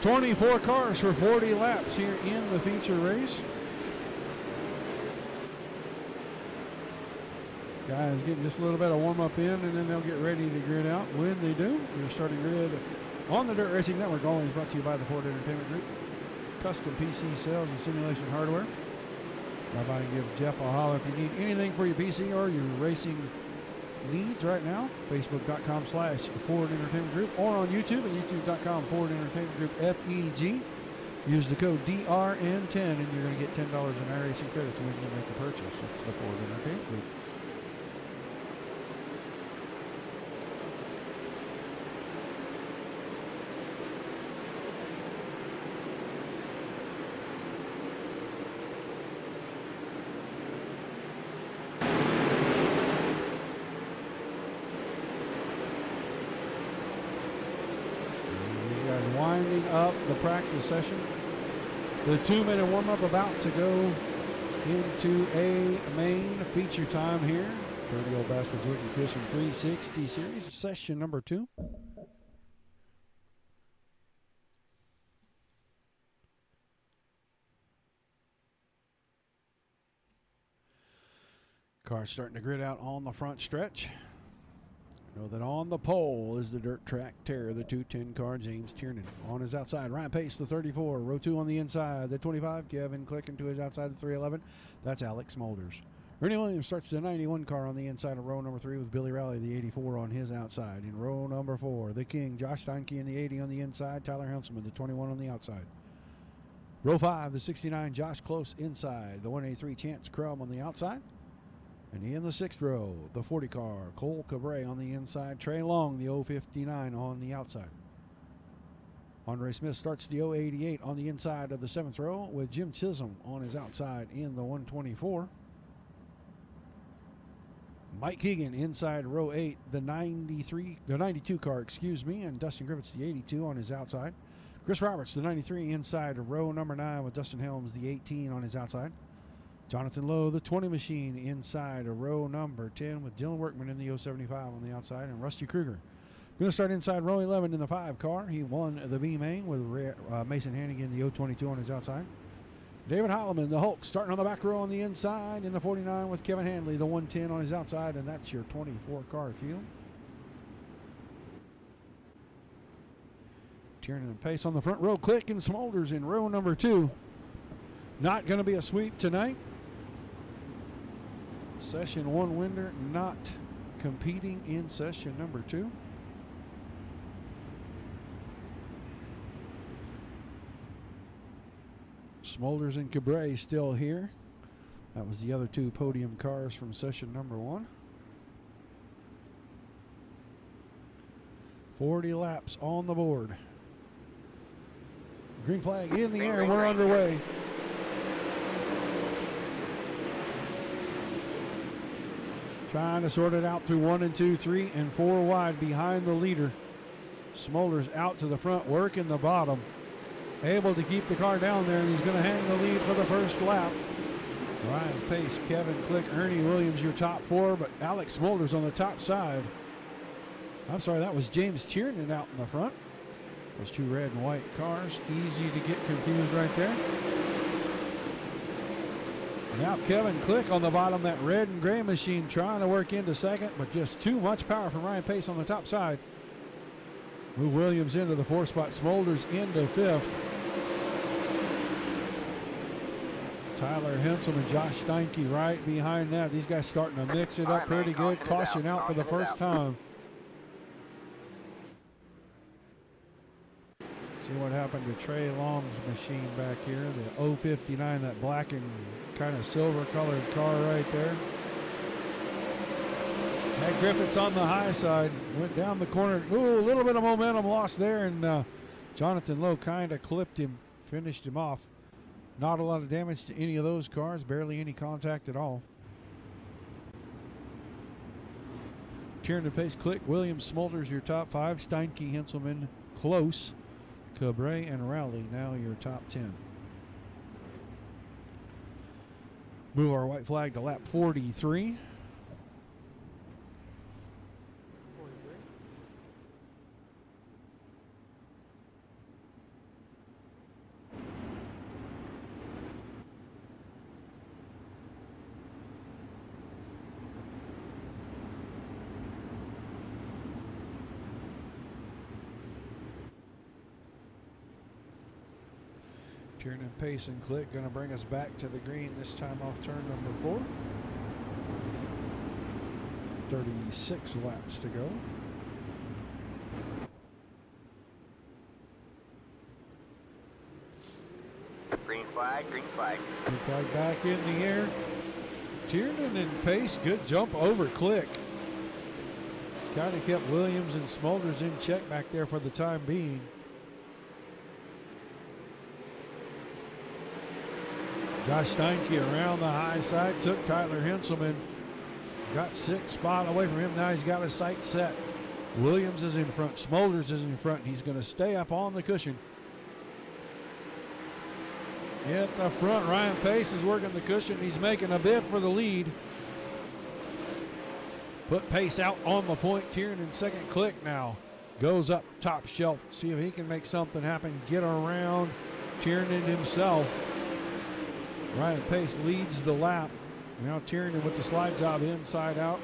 .24 cars for 40 laps here in the feature race. Guys getting just a little bit of warm up in, and then they'll get ready to grid out when they do. Your starting grid on the Dirt Racing Network, always brought to you by the Ford Entertainment Group. Custom PC sales and simulation hardware. Stop by and give Jeff a holler if you need anything for your PC or your racing needs right now. Facebook.com/Ford Entertainment Group, or on YouTube at YouTube.com/Ford Entertainment Group FEG. Use the code DRN10 and you're going to get $10 in iRacing credits when you make a purchase. That's the Ford Entertainment Group. Winding up the practice session. The 2-minute warm-up about to go into a main feature time here. Dirty Old Bastards Wicked Cushion 360 series, session number 2. Car starting to grid out on the front stretch. Know that on the pole is the Dirt Track Terror, the 210 car, James Tiernan. On his outside, Ryan Pace, the 34. Row 2 on the inside, the 25. Kevin clicking to his outside, the 311. That's Alex Smolders. Ernie Williams starts the 91 car on the inside of row number 3 with Billy Rowley, the 84, on his outside. In row number 4, the King, Josh Steinke in the 80 on the inside. Tyler Helmsman, the 21 on the outside. Row 5, the 69, Josh Close inside. The 183, Chance Crum on the outside. And in the 6th row, the 40 car, Cole Cabre on the inside. Trey Long, the 059 on the outside. Andre Smith starts the 088 on the inside of the 7th row with Jim Chisholm on his outside in the 124. Mike Keegan inside row 8, the 92 car, and Dustin Griffiths, the 82 on his outside. Chris Roberts, the 93 inside row number 9 with Dustin Helms, the 18 on his outside. Jonathan Lowe, the 20 machine inside a row number 10 with Dylan Workman in the 075 on the outside, and Rusty Kruger going to start inside row 11 in the 5 car. He won the B main with Mason Hannigan, the 022 on his outside. David Heileman, the Hulk, starting on the back row on the inside in the 49 with Kevin Handley, the 110 on his outside, and that's your 24 car field. Tiernan and Pace on the front row. Click and Smolders in row number 2. Not going to be a sweep tonight. Session 1 winner not competing in session number 2. Smolders and Cabre still here. That was the other 2 podium cars from session number 1. 40 laps on the board. Green flag in the air. We're underway. Trying to sort it out through 1 and 2, 3 and 4 wide behind the leader. Smolders out to the front, working the bottom. Able to keep the car down there, and he's going to hang the lead for the first lap. Ryan Pace, Kevin Click, Ernie Williams, your top 4, but Alex Smolders on the top side. I'm sorry, that was James Tiernan out in the front. Those 2 red and white cars, easy to get confused right there. Now Kevin Click on the bottom, that red and gray machine trying to work into second, but just too much power from Ryan Pace on the top side. Move Williams into the 4 spot, Smolders into 5th. Tyler Hensel and Josh Steinke right behind that. These guys starting to mix it up pretty good. Caution out for the first time. See what happened to Trey Long's machine back here. The 059, that black and kind of silver colored car right there. Had Griffiths on the high side, went down the corner. Ooh, a little bit of momentum lost there, and Jonathan Lowe kind of clipped him, finished him off. Not a lot of damage to any of those cars, barely any contact at all. Tiernan, Pace, Click, Williams, Smolders, your top 5. Steinke, Henselman, Close, Cabre, and Rowley, now your top 10. Move our white flag to lap 43. Tiernan, Pace, and Click going to bring us back to the green, this time off turn number 4. 36 laps to go. Green flag, green flag. Green flag back in the air. Tiernan and Pace, good jump over Click. Kind of kept Williams and Smolders in check back there for the time being. Josh Steinke around the high side, took Tyler Henselman. Got 6th spot away from him. Now he's got his sight set. Williams is in front. Smolders is in front. He's going to stay up on the cushion. At the front, Ryan Pace is working the cushion. He's making a bid for the lead. Put Pace out on the point. Tiernan, second. Click now. Goes up top shelf. See if he can make something happen. Get around Tiernan himself. Ryan Pace leads the lap. Now Tiernan with the slide job inside out.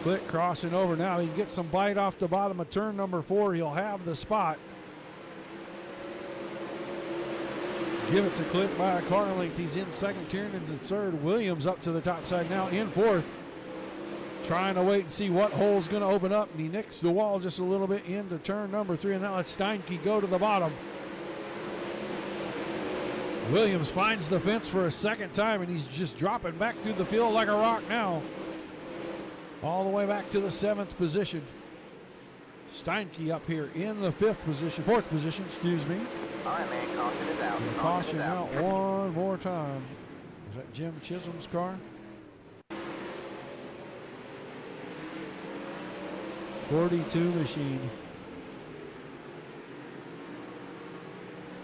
Click crossing over now. He gets some bite off the bottom of turn number 4. He'll have the spot. Give it to Click by a car length. He's in second. Tiernan's in third. Williams up to the top side now in 4th. Trying to wait and see what hole's going to open up. And he nicks the wall just a little bit into turn number 3. And now lets Steinke go to the bottom. Williams finds the fence for a second time, and he's just dropping back through the field like a rock now. All the way back to the 7th position. Steinke up here in the 4th position, excuse me. All right, man, caution is out. Caution out one more time. Is that Jim Chisholm's car? 42 machine.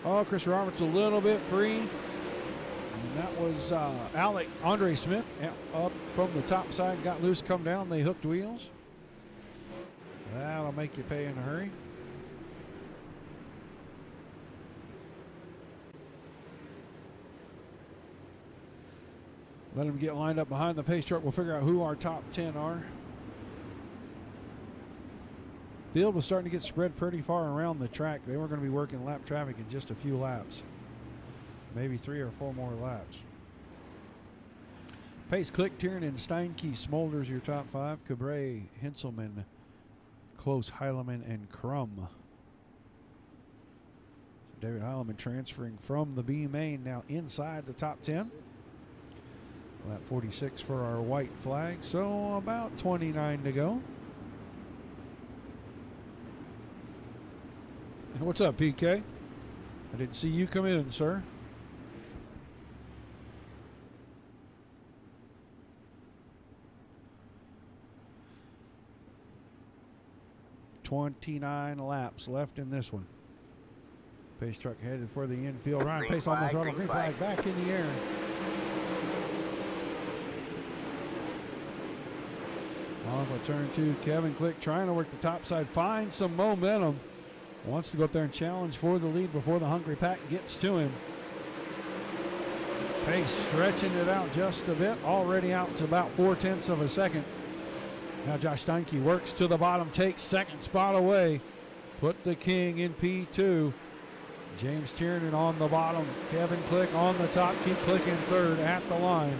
Oh, Chris Roberts a little bit free. And that was Andre Smith up from the top side, got loose, come down. They hooked wheels. That'll make you pay in a hurry. Let them get lined up behind the pace truck. We'll figure out who our top 10 are. Field was starting to get spread pretty far around the track. They were going to be working lap traffic in just a few laps. Maybe 3 or 4 more laps. Pace, Click, Tiernan, Steinke, Smolders, your top 5. Cabre, Henselman, Close, Heileman, and Crum. So David Heileman transferring from the B main now inside the top 10. Lap 46 for our white flag. So about 29 to go. What's up, PK? I didn't see you come in, sir. $29 laps left in this one. Pace truck headed for the infield. Ryan Pace on the throttle. Green flag back in the air. Off of turn 2, Kevin Click trying to work the top side, find some momentum. Wants to go up there and challenge for the lead before the hungry pack gets to him. Pace stretching it out just a bit, already out to about 4/10 of a second. Now Josh Steinke works to the bottom, takes second spot away. Put the king in P2. James Tiernan on the bottom. Kevin Click on the top. Keep clicking third at the line.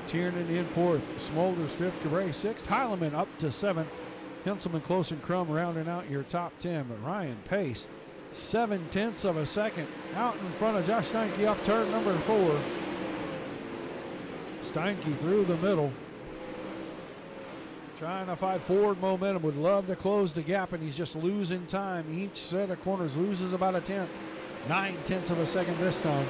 Tiernan in fourth. Smolders fifth. Cabray sixth. Heilemann up to seventh. Henselman, Close, and Crum rounding out your top 10. But Ryan Pace, 7/10 of a second out in front of Josh Steinke off turn number 4. Steinke through the middle, trying to find forward momentum. Would love to close the gap, and he's just losing time. Each set of corners loses about a tenth. 9/10 of a second this time.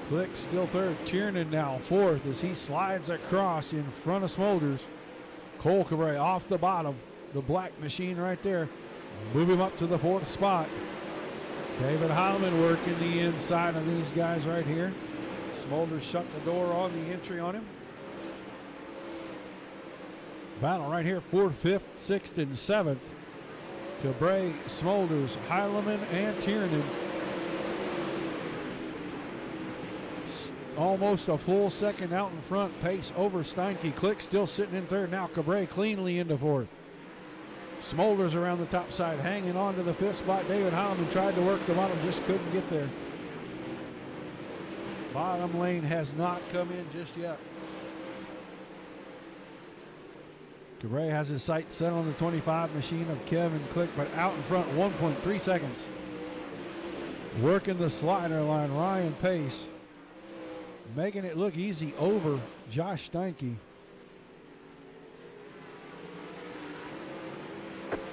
Click still third. Tiernan now fourth as he slides across in front of Smolders. Cole Cabray off the bottom. The black machine right there. Move him up to the 4th spot. David Heilemann working the inside of these guys right here. Smolders shut the door on the entry on him. Battle right here, 4th, 5th, 6th, and 7th. Cabray, Smolders, Heilemann, and Tiernan. Almost a full second out in front. Pace over Steinke. Click still sitting in third. Now Cabray cleanly into 4th. Smolders around the top side, hanging on to the 5th spot. David Heilemann tried to work the bottom, just couldn't get there. Bottom lane has not come in just yet. Cabray has his sights set on the 25 machine of Kevin Click, but out in front, 1.3 seconds. Working the slider line, Ryan Pace, making it look easy over Josh Steinke.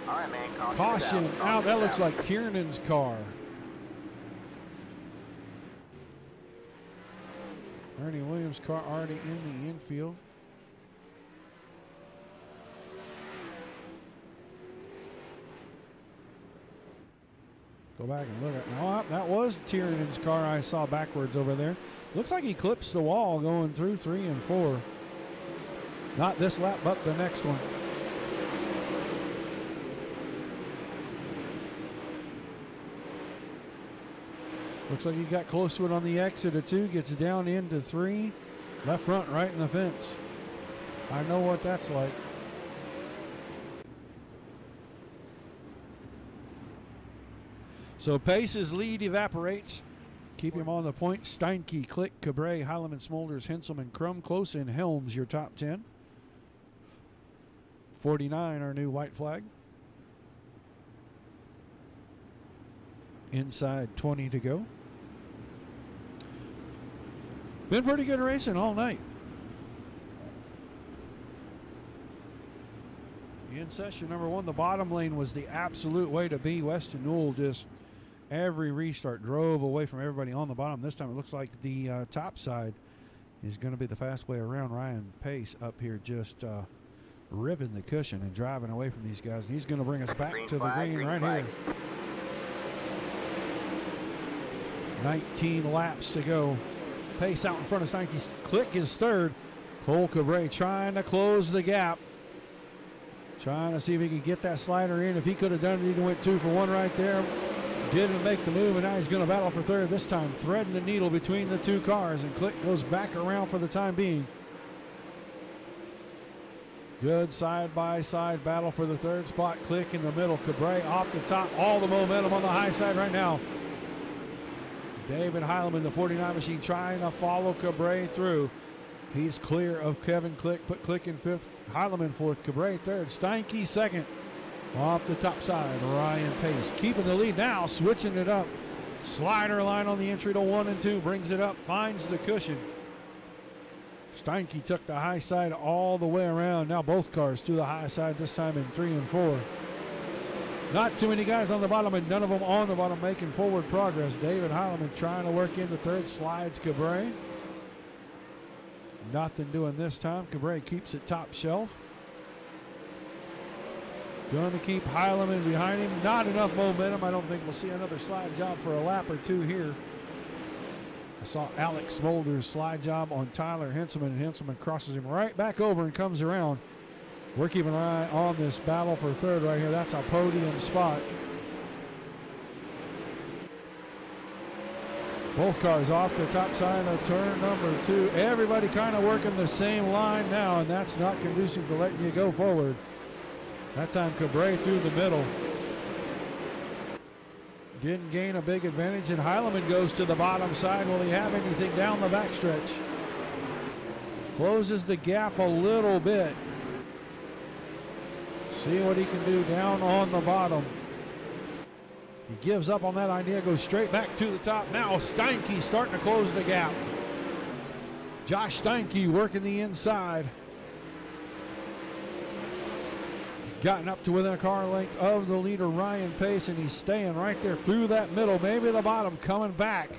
All right, man. Caution out. That looks like Tiernan's car. Ernie Williams' car already in the infield. Go back and look at it. Oh, that was Tiernan's car I saw backwards over there. Looks like he clips the wall going through 3 and 4. Not this lap, but the next one. Looks like he got close to it on the exit of 2, gets down into 3. Left front right in the fence. I know what that's like. So Pace's lead evaporates. Keep him on the point. Steinke, Click, Cabray, Heilemann, Smolders, Henselman, Crum, Close, and Helms, your top 10. 49, our new white flag. Inside 20 to go. Been pretty good racing all night. In session number 1, the bottom lane was the absolute way to be. Weston Newell just every restart drove away from everybody on the bottom. This time it looks like the top side is going to be the fast way around. Ryan Pace up here just riving the cushion and driving away from these guys. And he's going to bring us back to the green right here. 19 laps to go. Pace out in front of Steinke. Click is third. Cole Cabray trying to close the gap. Trying to see if he can get that slider in. If he could have done it, he went 2 for 1 right there. Didn't make the move, and now he's going to battle for third this time, threading the needle between the 2 cars, and Click goes back around for the time being. Good side-by-side battle for the 3rd spot. Click in the middle. Cabray off the top. All the momentum on the high side right now. David Heilemann, the 49 machine, trying to follow Cabray through. He's clear of Kevin Click. Put Click in 5th. Heilemann 4th. Cabray 3rd. Steinke 2nd. Off the top side, Ryan Pace keeping the lead now, switching it up. Slider line on the entry to 1 and 2, brings it up, finds the cushion. Steinke took the high side all the way around. Now both cars to the high side, this time in 3 and 4. Not too many guys on the bottom, and none of them on the bottom making forward progress. David Heilemann trying to work into 3rd, slides Cabray. Nothing doing this time. Cabray keeps it top shelf. Going to keep Heilemann behind him. Not enough momentum. I don't think we'll see another slide job for a lap or 2 here. I saw Alex Smolders' slide job on Tyler Henselman, and Henselman crosses him right back over and comes around. We're keeping an eye on this battle for 3rd right here. That's a podium spot. Both cars off the top side of turn number 2. Everybody kind of working the same line now, and that's not conducive to letting you go forward. That time Cabré through the middle. Didn't gain a big advantage, and Heilemann goes to the bottom side. Will he have anything down the backstretch? Closes the gap a little bit. See what he can do down on the bottom. He gives up on that idea, goes straight back to the top. Now Steinke starting to close the gap. Josh Steinke working the inside. He's gotten up to within a car length of the leader, Ryan Pace, and he's staying right there through that middle, maybe the bottom, coming back.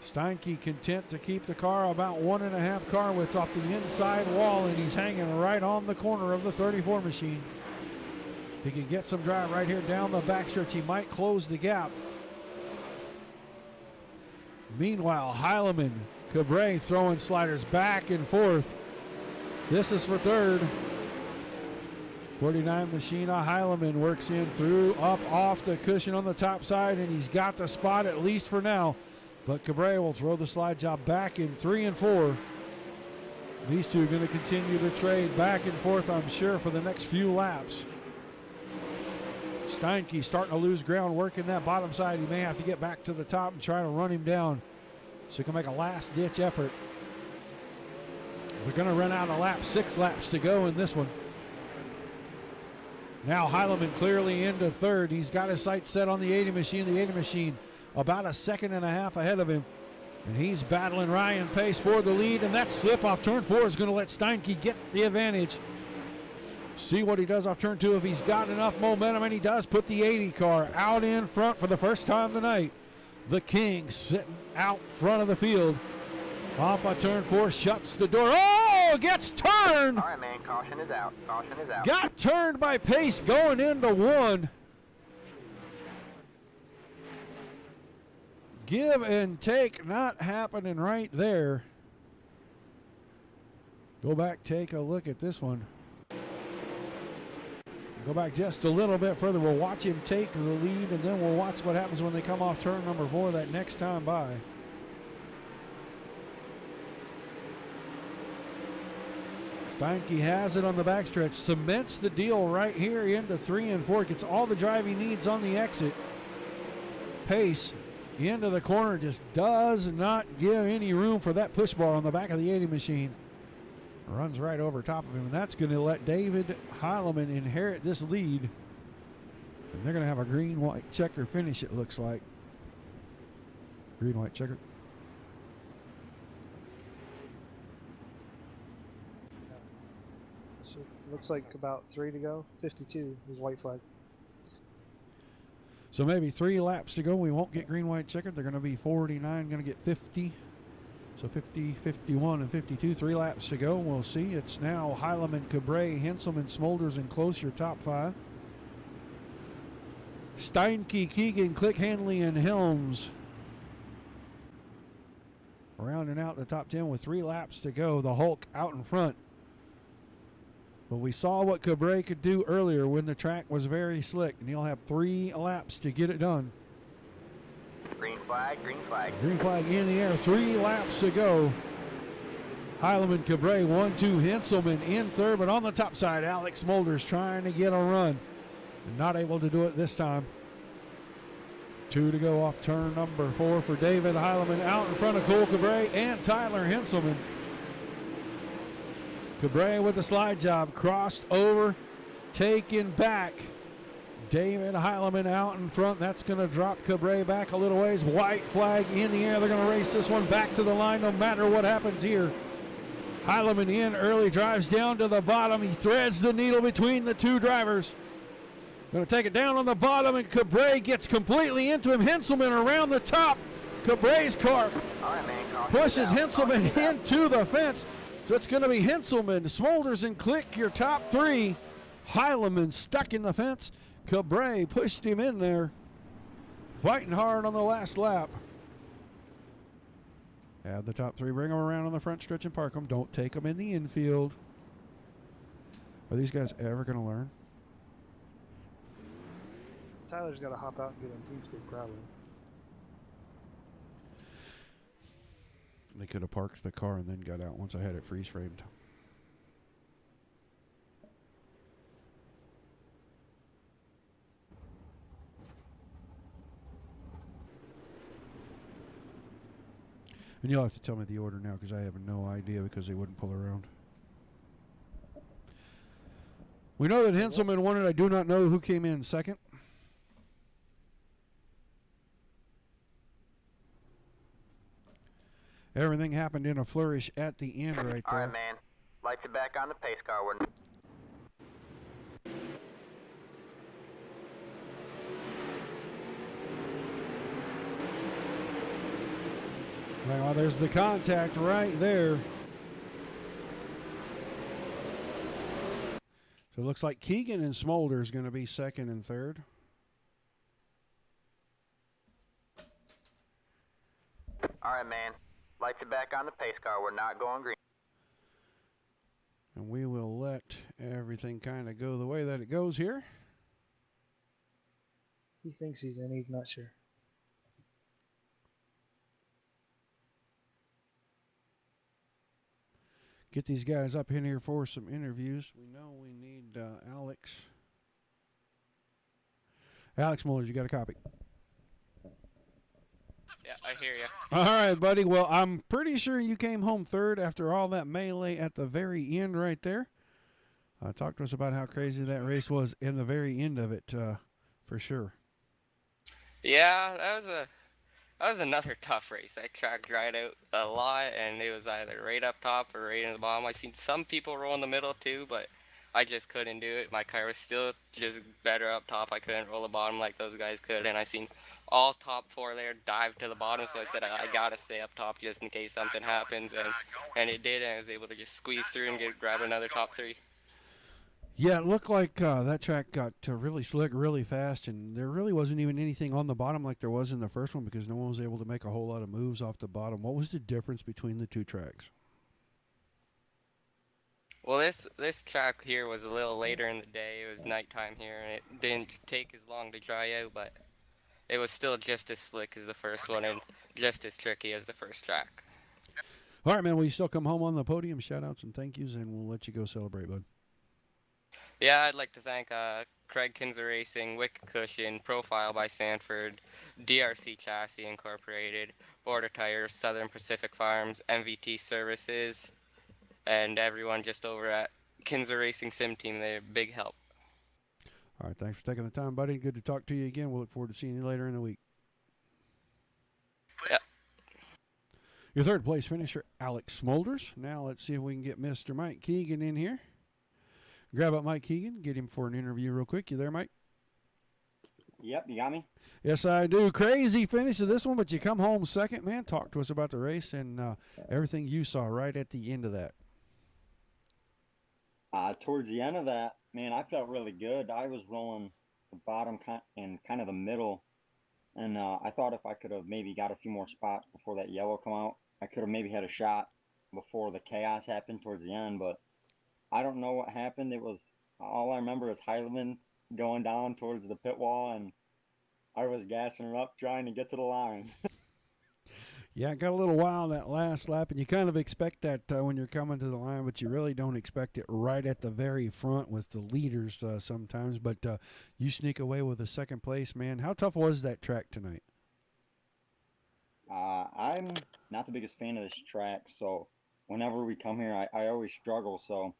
Steinke content to keep the car about 1.5 car widths off the inside wall, and he's hanging right on the corner of the 34 machine. If he can get some drive right here down the backstretch, he might close the gap. Meanwhile, Heilemann, Cabré throwing sliders back and forth. This is for third. 49 Machina, Heilemann works in through, up off the cushion on the top side, and he's got the spot at least for now. But Cabré will throw the slide job back in 3 and 4. These two are going to continue to trade back and forth, I'm sure, for the next few laps. Steinke starting to lose ground, working that bottom side. He may have to get back to the top and try to run him down so he can make a last-ditch effort. We're going to run out of laps, 6 laps to go in this one. Now Heilemann clearly into third. He's got his sights set on the 80 machine. The 80 machine about 1.5 seconds ahead of him. And he's battling Ryan Pace for the lead, and that slip off turn 4 is going to let Steinke get the advantage. See what he does off turn 2 if he's got enough momentum, and he does put the 80 car out in front for the first time tonight. The King sitting out front of the field. Off of turn 4, shuts the door. Oh, gets turned. All right, man, caution is out. Caution is out. Got turned by Pace going into 1. Give and take not happening right there. Go back, take a look at this one. Go back just a little bit further. We'll watch him take the lead, and then we'll watch what happens when they come off turn number 4 that next time by. Steinke has it on the backstretch, cements the deal right here into 3 and 4, gets all the drive he needs on the exit. Pace into the corner, just does not give any room for that push bar on the back of the 80 machine. Runs right over top of him, and that's going to let David Heilemann inherit this lead. And they're going to have a green-white checker finish, it looks like. Green-white checker. So looks like about 3 to go. 52 is white flag. So maybe 3 laps to go. We won't get green-white checkered. They're going to be 49, going to get 50. So 50, 51, and 52, 3 laps to go. We'll see. It's now Heilemann, Cabré, Henselman, Smolders, and Close, your top 5. Steinke, Keegan, Click, Hanley, and Helms rounding out the top 10 with 3 laps to go. The Hulk out in front. But we saw what Cabré could do earlier when the track was very slick, and he'll have 3 laps to get it done. Green flag, green flag. Green flag in the air, 3 laps to go. Heilemann, Cabré, 1, 2, Henselman in third, but on the top side, Alex Smolders trying to get a run. And not able to do it this time. 2 to go off turn number 4 for David Heilemann, out in front of Cole Cabré and Tyler Henselman. Cabré with the slide job, crossed over, taken back. David Heilemann out in front. That's going to drop Cabré back a little ways. White flag in the air. They're going to race this one back to the line no matter what happens here. Heilemann in early, drives down to the bottom. He threads the needle between the 2 drivers. Going to take it down on the bottom, and Cabré gets completely into him. Henselman around the top. Cabré's car All right, man, caution pushes is out. Henselman Caution is out. into the fence. So it's going to be Henselman, Smolders, and Click, your top 3. Heilemann stuck in the fence. Cabré pushed him in there, fighting hard on the last lap. Add the top 3, bring them around on the front stretch and park them. Don't take them in the infield. Are these guys ever going to learn? Tyler's got to hop out and get on team speed, probably. They could have parked the car and then got out once I had it freeze framed. And you'll have to tell me the order now because I have no idea because they wouldn't pull around. We know that Henselman won it. I do not know who came in second. Everything happened in a flourish at the end right there. All right, man. Lights are back on the pace car. We're Well, there's the contact right there. So it looks like Keegan and Smolder is going to be second and third. All right, man. Lights are back on the pace car. We're not going green. And we will let everything kind of go the way that it goes here. He thinks he's in. He's not sure. Get these guys up in here for some interviews. We know we need Alex. Alex Mullers, you got a copy? Yeah, I hear you. All right, buddy. Well, I'm pretty sure you came home third after all that melee at the very end right there. Talk to us about how crazy that race was in the very end of it, for sure. Yeah, that was another tough race. That track dried out a lot, and it was either right up top or right in the bottom. I seen some people roll in the middle too, but I just couldn't do it. My car was still just better up top. I couldn't roll the bottom like those guys could, and I seen all top four there dive to the bottom, so I said I gotta stay up top just in case something happens, and it did, and I was able to just squeeze through and grab another top three. Yeah, it looked like that track got really slick really fast, and there really wasn't even anything on the bottom like there was in the first one because no one was able to make a whole lot of moves off the bottom. What was the difference between the two tracks? Well, this track here was a little later in the day. It was nighttime here, and it didn't take as long to dry out, but it was still just as slick as the first one and just as tricky as the first track. All right, man. Will you still come home on the podium? Shout-outs and thank yous, and we'll let you go celebrate, bud. Yeah, I'd like to thank Craig Kinzer Racing, Wicked Cushion, Profile by Sanford, DRC Chassis Incorporated, Border Tires, Southern Pacific Farms, MVT Services, and everyone just over at Kinzer Racing Sim Team. They're a big help. All right, thanks for taking the time, buddy. Good to talk to you again. We'll look forward to seeing you later in the week. Yep. Your third place finisher, Alex Smolders. Now let's see if we can get Mr. Mike Keegan in here. Grab up Mike Keegan, get him for an interview real quick. You there, Mike? Yep, you got me? Yes, I do. Crazy finish to this one, but you come home second, man. Talk to us about the race and everything you saw right at the end of that. Towards the end of that, man, I felt really good. I was rolling the bottom and kind of the middle, and I thought if I could have maybe got a few more spots before that yellow come out, I could have maybe had a shot before the chaos happened towards the end, but I don't know what happened. It was, all I remember is Heileman going down towards the pit wall, and I was gassing her up trying to get to the line. Yeah, it got a little wild that last lap, and you kind of expect that when you're coming to the line, but you really don't expect it right at the very front with the leaders sometimes. But you sneak away with a second place, man. How tough was that track tonight? I'm not the biggest fan of this track, so whenever we come here, I always struggle. So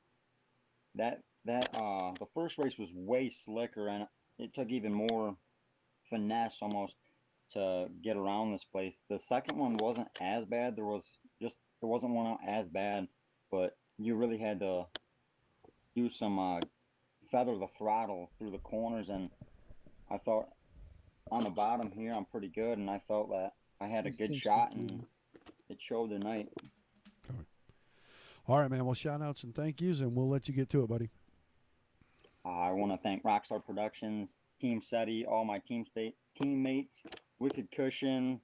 the first race was way slicker, and it took even more finesse almost to get around this place. The second one wasn't as bad. There wasn't one out as bad, but you really had to do some feather the throttle through the corners, and I thought on the bottom here I'm pretty good, and I felt that I had a good shot, and it showed tonight. All right, man. Well, shout-outs and thank yous, and we'll let you get to it, buddy. I want to thank Rockstar Productions, Team SETI, all my teammates, Wicked Cushion,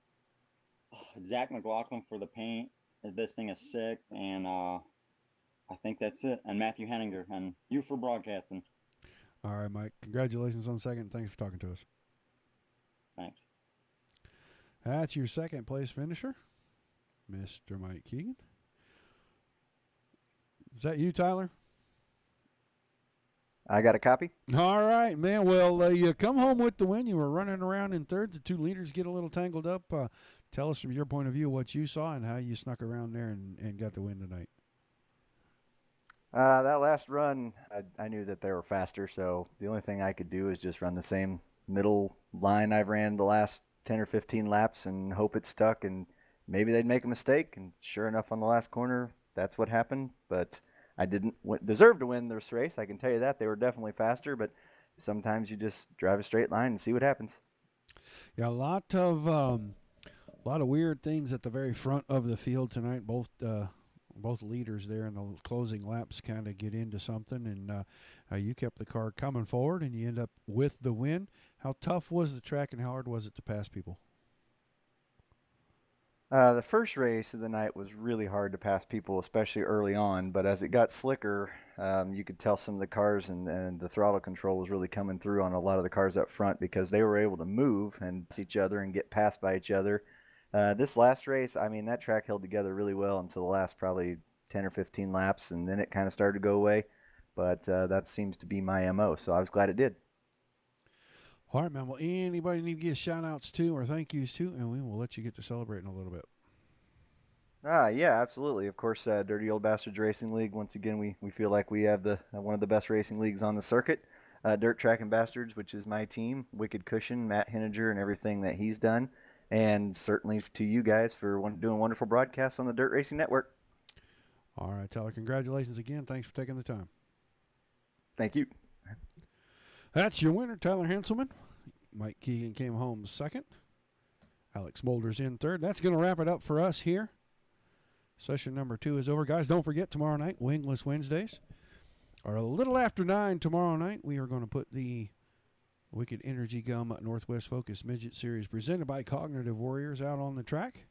Zach McLaughlin for the paint. This thing is sick, and I think that's it. And Matthew Henninger, and you for broadcasting. All right, Mike. Congratulations on second. Thanks for talking to us. Thanks. That's your second place finisher. Mr. Mike Keegan. Is that you, Tyler? I got a copy. All right, man. Well, you come home with the win. You were running around in third. The two leaders get a little tangled up. Tell us from your point of view what you saw and how you snuck around there and got the win tonight. That last run, I knew that they were faster, so the only thing I could do is just run the same middle line I've ran the last 10 or 15 laps and hope it stuck, and maybe they'd make a mistake. And sure enough, on the last corner, that's what happened. But I didn't deserve to win this race. I can tell you that. They were definitely faster, but sometimes you just drive a straight line and see what happens. Yeah, a lot of weird things at the very front of the field tonight. Both leaders there in the closing laps kind of get into something, and you kept the car coming forward, and you end up with the win. How tough was the track, and how hard was it to pass people? The first race of the night was really hard to pass people, especially early on. But as it got slicker, you could tell some of the cars and the throttle control was really coming through on a lot of the cars up front because they were able to move and pass each other and get passed by each other. This last race, I mean, that track held together really well until the last probably 10 or 15 laps, and then it kind of started to go away. But that seems to be my MO, so I was glad it did. All right, man. Well, anybody need to give shout-outs to or thank yous to, and we will let you get to celebrating a little bit. Yeah, absolutely. Of course, Dirty Old Bastards Racing League. Once again, we feel like we have the one of the best racing leagues on the circuit. Dirt Track and Bastards, which is my team. Wicked Cushion, Matt Henniger, and everything that he's done. And certainly to you guys for doing wonderful broadcasts on the Dirt Racing Network. All right, Tyler. Congratulations again. Thanks for taking the time. Thank you. That's your winner, Tyler Hanselman. Mike Keegan came home second. Alex Mulder's in third. That's going to wrap it up for us here. Session number 2 is over. Guys, don't forget tomorrow night, Wingless Wednesdays. Or a little after 9 tomorrow night, we are going to put the Wicked Energy Gum Northwest Focus Midget Series presented by Cognitive Warriors out on the track.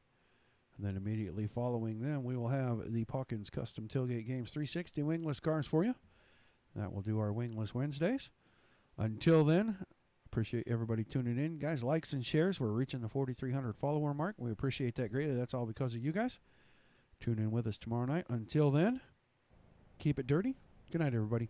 And then immediately following them, we will have the Pawkins Custom Tailgate Games 360 wingless cars for you. That will do our Wingless Wednesdays. Until then, appreciate everybody tuning in. Guys, likes and shares. We're reaching the 4,300 follower mark. We appreciate that greatly. That's all because of you guys. Tune in with us tomorrow night. Until then, keep it dirty. Good night, everybody.